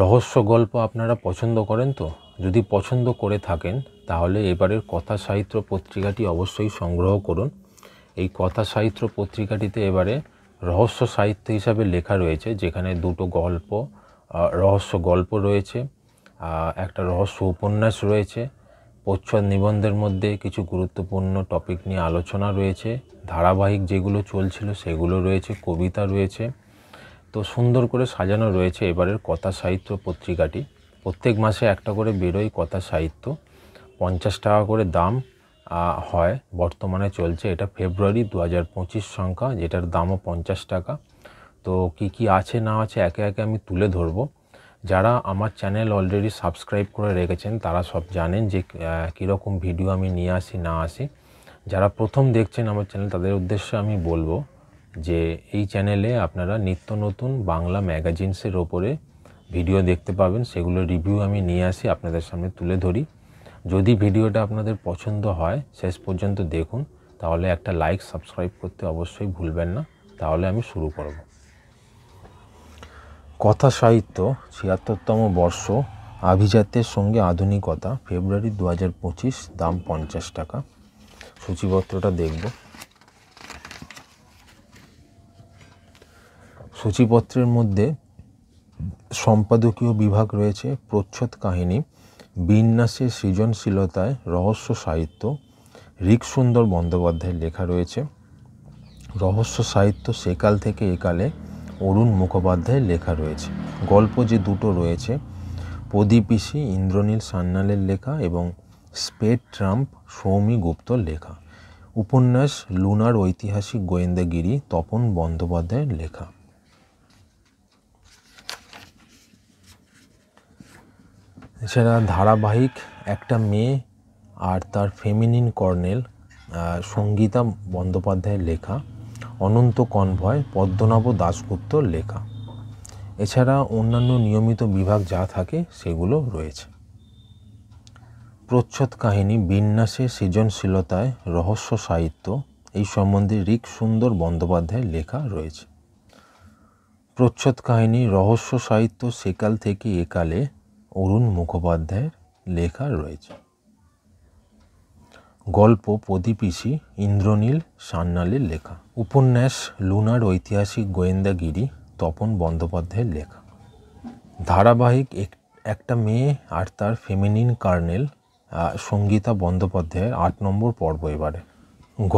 রহস্য গল্প আপনারা পছন্দ করেন তো? যদি পছন্দ করে থাকেন তাহলে এবারের কথা সাহিত্য পত্রিকাটি অবশ্যই সংগ্রহ করুন। এই কথা সাহিত্য পত্রিকাটিতে এবারে রহস্য সাহিত্য হিসাবে লেখা রয়েছে, যেখানে দুটো গল্প, রহস্য গল্প রয়েছে, একটা রহস্য উপন্যাস রয়েছে, প্রচ্ছদ নিবন্ধের মধ্যে কিছু গুরুত্বপূর্ণ টপিক নিয়ে আলোচনা রয়েছে, ধারাবাহিক যেগুলো চলছিল সেগুলো রয়েছে, কবিতা রয়েছে। তো সুন্দর করে সাজানো রয়েছে এবারের কথা সাহিত্য পত্রিকাটি। প্রত্যেক মাসে একটা করে বেরোয় কথা সাহিত্য, 50 টাকা করে দাম হয়। বর্তমানে চলছে, এটা ফেব্রুয়ারি 2025 সংখ্যা, যেটার দামও 50 টাকা। তো কি আছে না আছে একে একে আমি তুলে ধরবো। যারা আমার চ্যানেল অলরেডি সাবস্ক্রাইব করে রেখেছেন তারা সব জানেন যে কীরকম ভিডিও আমি নিয়ে আসি না আসি। যারা প্রথম দেখছেন আমার চ্যানেল, তাদের উদ্দেশ্যে আমি বলবো যে এই চ্যানেলে আপনারা নিত্য নতুন বাংলা ম্যাগাজিনসের ওপরে ভিডিও দেখতে পাবেন, সেগুলো রিভিউ আমি নিয়ে আসি, আপনাদের সামনে তুলে ধরি। যদি ভিডিওটা আপনাদের পছন্দ হয় শেষ পর্যন্ত দেখুন, তাহলে একটা লাইক সাবস্ক্রাইব করতে অবশ্যই ভুলবেন না। তাহলে আমি শুরু করব। কথা সাহিত্য ৭৬তম বর্ষ, আভিজাত্যের সঙ্গে আধুনিকতা, ফেব্রুয়ারি 2025, দাম 50 টাকা। সূচিপত্রটা দেখব। সূচিপত্রের মধ্যে সম্পাদকীয় বিভাগ রয়েছে, প্রচ্ছদ কাহিনী, বিন্যাসের সৃজনশীলতায় রহস্য সাহিত্য, ঋকসুন্দর বন্দ্যোপাধ্যায়ের লেখা রয়েছে। রহস্য সাহিত্য সেকাল থেকে একালে, অরুণ মুখোপাধ্যায়ের লেখা রয়েছে। গল্প যে দুটো রয়েছে, প্রদীপিসি ইন্দ্রনীল সান্যালের লেখা এবং স্পেড ট্রাম্প সৌমি গুপ্তর লেখা। উপন্যাস লুনার ঐতিহাসিক গোয়েন্দাগিরি, তপন বন্দ্যোপাধ্যায়ের লেখা। এছাড়া ধারাবাহিক একটা মেয়ে আর তার ফেমিনিন কর্নেল, সঙ্গীতা বন্দ্যোপাধ্যায়ের লেখা। অনন্ত কনভয়, পদ্মনাভ দাশগুপ্তর লেখা। এছাড়া অন্যান্য নিয়মিত বিভাগ যা থাকে সেগুলো রয়েছে। প্রচ্ছদ কাহিনী, বিন্যাসের সৃজনশীলতায় রহস্য সাহিত্য, এই সম্বন্ধে ঋকসুন্দর বন্দ্যোপাধ্যায়ের লেখা রয়েছে। প্রচ্ছদ কাহিনী, রহস্য সাহিত্য সেকাল থেকে একালে, অরুণ মুখোপাধ্যায়ের লেখা রয়েছে। গল্প প্রদীপিসি ইন্দ্রনীল সান্যালের লেখা। উপন্যাস লুনার ঐতিহাসিক গোয়েন্দাগিরি, তপন বন্দ্যোপাধ্যায়ের লেখা। ধারাবাহিক একটা মেয়ে আর তার ফেমিনিন কর্নেল, সঙ্গীতা বন্দ্যোপাধ্যায়ের 8 নম্বর পর্ব এবারে।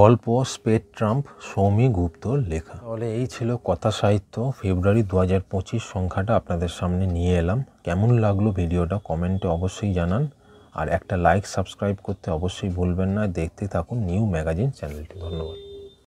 গল্প স্পেড ট্রাম্প সৌমি গুপ্তর লেখা। তাহলে এই ছিল কথা সাহিত্য ফেব্রুয়ারি 2025 সংখ্যাটা আপনাদের সামনে নিয়ে এলাম। কেমন লাগলো ভিডিওটা কমেন্টে অবশ্যই জানান, আর একটা লাইক সাবস্ক্রাইব করতে অবশ্যই ভুলবেন না। দেখতে থাকুন নিউ ম্যাগাজিন চ্যানেলটি। ধন্যবাদ।